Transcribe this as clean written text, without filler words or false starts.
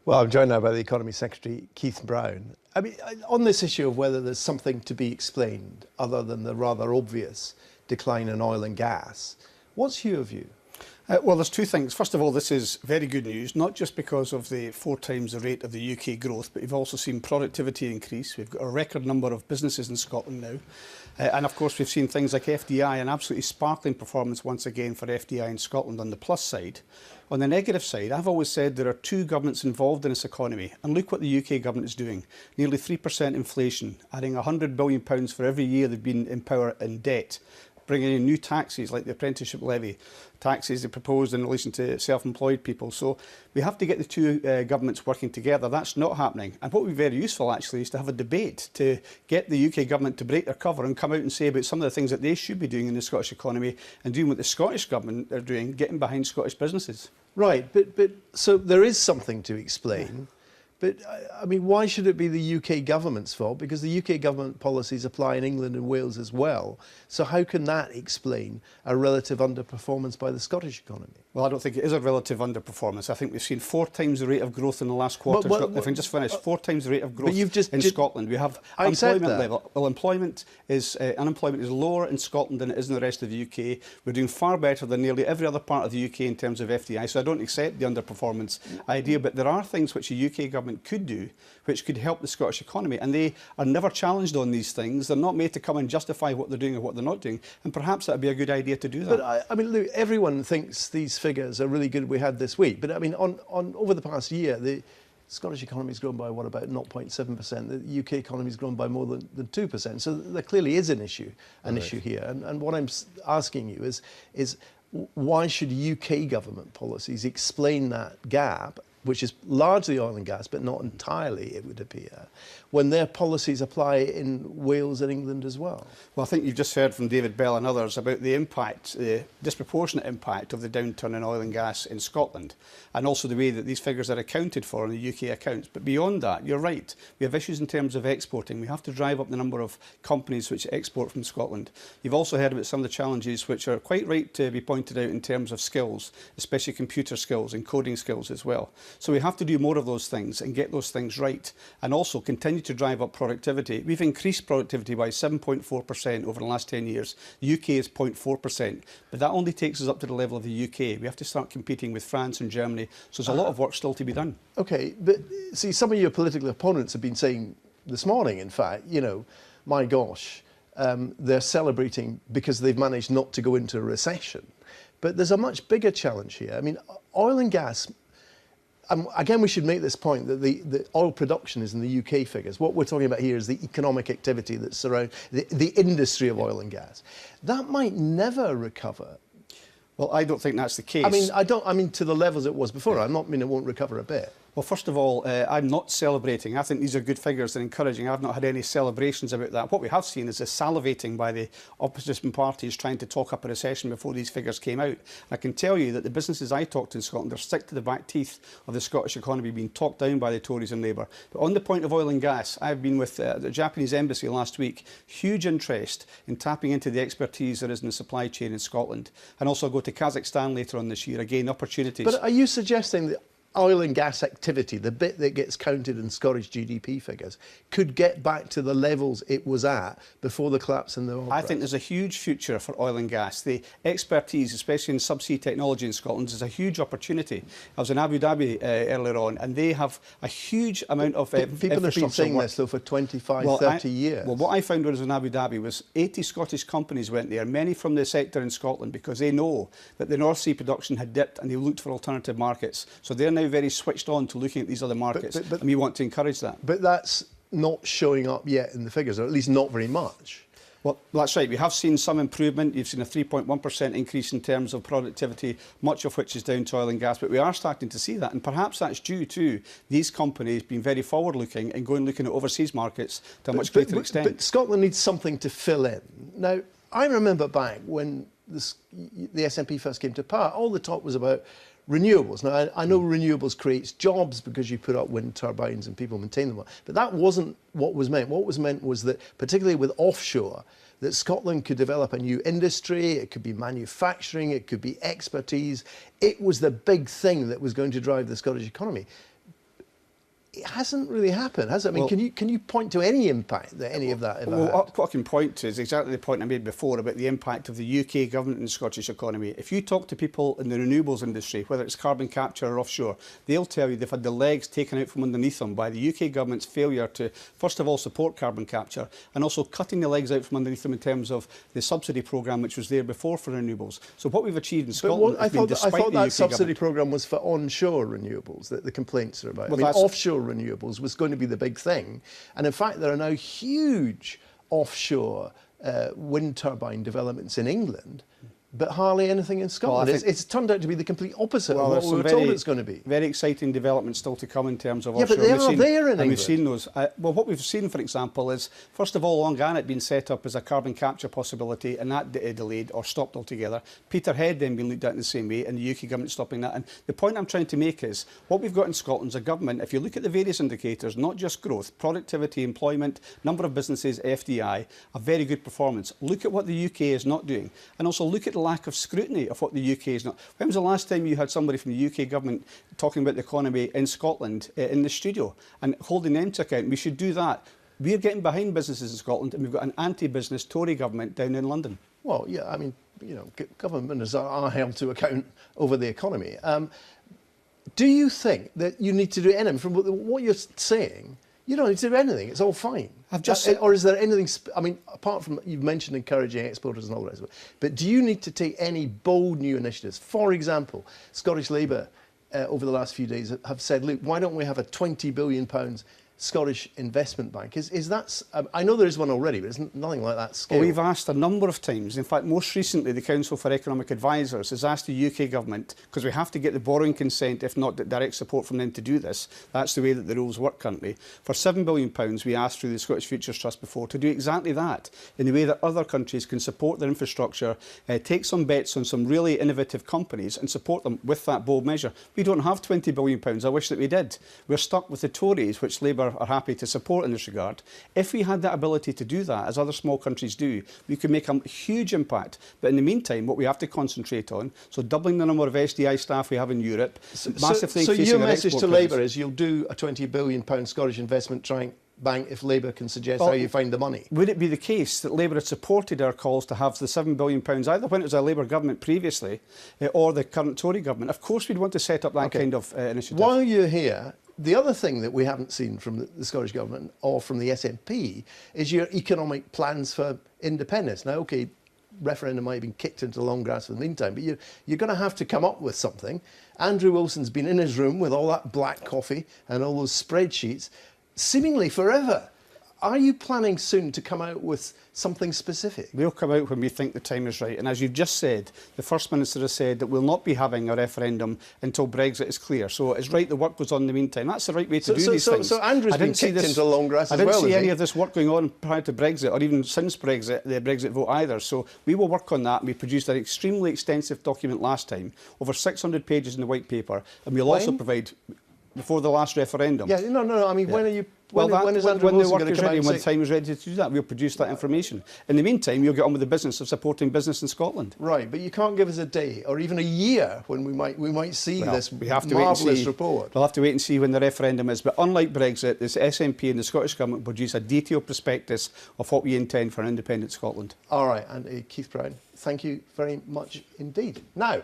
Well, I'm joined now by the Economy Secretary, Keith Brown. I mean, on this issue of whether there's something to be explained other than the rather obvious decline in oil and gas, what's your view? Well, there's two things. First of all, this is very good news, not just because of the 4 times the rate of the UK growth, but we've also seen productivity increase. We've got a record number of businesses in Scotland now. And of course, we've seen things like FDI, an absolutely sparkling performance once again for FDI in Scotland on the plus side. On the negative side, I've always said there are two governments involved in this economy, and look what the UK government is doing. Nearly 3% inflation, adding £100 billion for every year they've been in power in debt, bringing in new taxes like the apprenticeship levy, taxes they proposed in relation to self-employed people. So we have to get the two governments working together. That's not happening. And what would be very useful actually is to have a debate to get the UK government to break their cover and come out and say about some of the things that they should be doing in the Scottish economy and doing what the Scottish government are doing, getting behind Scottish businesses. Right, but so there is something to explain. But, I mean, why should it be the UK government's fault? Because the UK government policies apply in England and Wales as well. So how can that explain a relative underperformance by the Scottish economy? Well, I don't think it is a relative underperformance. I think we've seen 4 times the rate of growth in the last quarter. If I can just finish, 4 times the rate of growth in Scotland. We have unemployment level. Well, unemployment is lower in Scotland than it is in the rest of the UK. We're doing far better than nearly every other part of the UK in terms of FDI. So I don't accept the underperformance idea. But there are things which the UK government could do which could help the Scottish economy, and they are never challenged on these things. They're not made to come and justify what they're doing or what they're not doing, and perhaps that would be a good idea to do that. But I mean, look, everyone thinks these figures are really good we had this week, but I mean, on over the past year, the Scottish economy has grown by what, about 0.7%. The UK economy has grown by more than 2%. So there clearly is an issue here. And what I'm asking you is why should UK government policies explain that gap, which is largely oil and gas, but not entirely, it would appear, when their policies apply in Wales and England as well? Well, I think you've just heard from David Bell and others about the impact, the disproportionate impact of the downturn in oil and gas in Scotland, and also the way that these figures are accounted for in the UK accounts. But beyond that, you're right, we have issues in terms of exporting. We have to drive up the number of companies which export from Scotland. You've also heard about some of the challenges which are quite right to be pointed out in terms of skills, especially computer skills and coding skills as well. So we have to do more of those things and get those things right, and also continue to drive up productivity. We've increased productivity by 7.4% over the last 10 years. The UK is 0.4%, but that only takes us up to the level of the UK. We have to start competing with France and Germany, so there's a lot of work still to be done. OK, but see, some of your political opponents have been saying this morning, in fact, you know, my gosh, they're celebrating because they've managed not to go into a recession. But there's a much bigger challenge here. I mean, oil and gas. Again, we should make this point that the oil production is in the UK figures. What we're talking about here is the economic activity that surrounds the industry of oil and gas. That might never recover. Well, I don't think that's the case. I mean to the levels it was before. I mean it won't recover a bit. Well, first of all, I'm not celebrating. I think these are good figures and encouraging. I've not had any celebrations about that. What we have seen is a salivating by the opposition parties trying to talk up a recession before these figures came out. I can tell you that the businesses I talked to in Scotland are sick to the back teeth of the Scottish economy being talked down by the Tories and Labour. But on the point of oil and gas, I've been with the Japanese embassy last week. Huge interest in tapping into the expertise there is in the supply chain in Scotland. And also go to Kazakhstan later on this year. Again, opportunities. But are you suggesting that oil and gas activity, the bit that gets counted in Scottish GDP figures, could get back to the levels it was at before the collapse in the oil price? I think there's a huge future for oil and gas. The expertise, especially in subsea technology in Scotland, is a huge opportunity. I was in Abu Dhabi earlier on, and they have a huge amount of people have been saying this, though, for 25, 30 years. Well, what I found when I was in Abu Dhabi was 80 Scottish companies went there, many from the sector in Scotland, because they know that the North Sea production had dipped and they looked for alternative markets. So they're now very switched on to looking at these other markets, and we want to encourage that. But that's not showing up yet in the figures, or at least not very much. Well, that's right. We have seen some improvement. You've seen a 3.1% increase in terms of productivity, much of which is down to oil and gas. But we are starting to see that, and perhaps that's due to these companies being very forward-looking and looking at overseas markets to a much greater extent. But Scotland needs something to fill in. Now, I remember back when the SNP first came to power, all the talk was about renewables. Now, I know renewables creates jobs because you put up wind turbines and people maintain them, but that wasn't what was meant. What was meant was that, particularly with offshore, that Scotland could develop a new industry, it could be manufacturing, it could be expertise. It was the big thing that was going to drive the Scottish economy. it hasn't really happened, has it? I mean, Well, can you point to any impact that any of that ever had? What I can point to is exactly the point I made before about the impact of the UK government in the Scottish economy. If you talk to people in the renewables industry, whether it's carbon capture or offshore, they'll tell you they've had the legs taken out from underneath them by the UK government's failure to, first of all, support carbon capture, and also cutting the legs out from underneath them in terms of the subsidy programme which was there before for renewables. So what we've achieved in Scotland has been despite the UK that subsidy government. programme was for onshore renewables that the complaints are about. Well, I mean, offshore renewables was going to be the big thing. And in fact, there are now huge offshore wind turbine developments in England, but hardly anything in Scotland. Well, it's turned out to be the complete opposite of what we were told it's going to be. Very exciting developments still to come in terms of offshore. Yeah, but they are there in England. We've seen those. Well, what we've seen, for example, is, first of all, Long Gannet being set up as a carbon capture possibility, and that delayed or stopped altogether. Peterhead then being looked at in the same way, and the UK government stopping that. And the point I'm trying to make is, what we've got in Scotland is a government, if you look at the various indicators, not just growth, productivity, employment, number of businesses, FDI, a very good performance. Look at what the UK is not doing, and also look at the lack of scrutiny of what the UK is not. When was the last time you had somebody from the UK government talking about the economy in Scotland in the studio and holding them to account? We should do that. We're getting behind businesses in Scotland, and we've got an anti-business Tory government down in London. Well, yeah, I mean, you know, governments are held to account over the economy. Do you think that you need to do anything? From what you're saying, you don't need to do anything. It's all fine. I've just or is there anything? I mean, apart from you've mentioned encouraging exporters and all the rest of it, but do you need to take any bold new initiatives? For example, Scottish Labour over the last few days have said, look, why don't we have a £20 billion Scottish investment bank? Is that? I know there is one already, but it's nothing like that scale. Well, we've asked a number of times. In fact, most recently, the Council for Economic Advisers has asked the UK government, because we have to get the borrowing consent, if not direct support from them to do this. That's the way that the rules work currently. For £7 billion, we asked through the Scottish Futures Trust before to do exactly that, in the way that other countries can support their infrastructure, take some bets on some really innovative companies and support them with that bold measure. We don't have £20 billion. I wish that we did. We're stuck with the Tories, which Labour are happy to support in this regard. If we had that ability to do that, as other small countries do, we could make a huge impact. But in the meantime, what we have to concentrate on, so doubling the number of SDI staff we have in Europe, massively increasing your message to presence. Labour is you'll do a £20 billion Scottish investment bank if Labour can suggest how you find the money. Would it be the case that Labour had supported our calls to have the £7 billion, either when it was a Labour government previously or the current Tory government? Of course we'd want to set up that kind of initiative. While you're here, the other thing that we haven't seen from the Scottish Government or from the SNP is your economic plans for independence. Now, OK, referendum might have been kicked into the long grass for the meantime, but you're going to have to come up with something. Andrew Wilson's been in his room with all that black coffee and all those spreadsheets, seemingly forever. Are you planning soon to come out with something specific? We'll come out when we think the time is right. And as you've just said, the First Minister has said that we'll not be having a referendum until Brexit is clear. So it's right the work goes on in the meantime. That's the right way to do these things. So Andrew's been kicked into the long grass as well, I didn't see any of this work going on prior to Brexit or even since Brexit, the Brexit vote either. So we will work on that. We produced an extremely extensive document last time, over 600 pages in the white paper. And we'll also provide, before the last referendum. Yeah, no. I mean, when are you... When the work is ready, when the time is ready to do that, we'll produce that information. In the meantime, you'll get on with the business of supporting business in Scotland. Right, but you can't give us a day or even a year when we might see this marvellous report. We'll have to wait and see when the referendum is. But unlike Brexit, this SNP and the Scottish Government produce a detailed prospectus of what we intend for an independent Scotland. All right, and Keith Brown, thank you very much indeed. Now,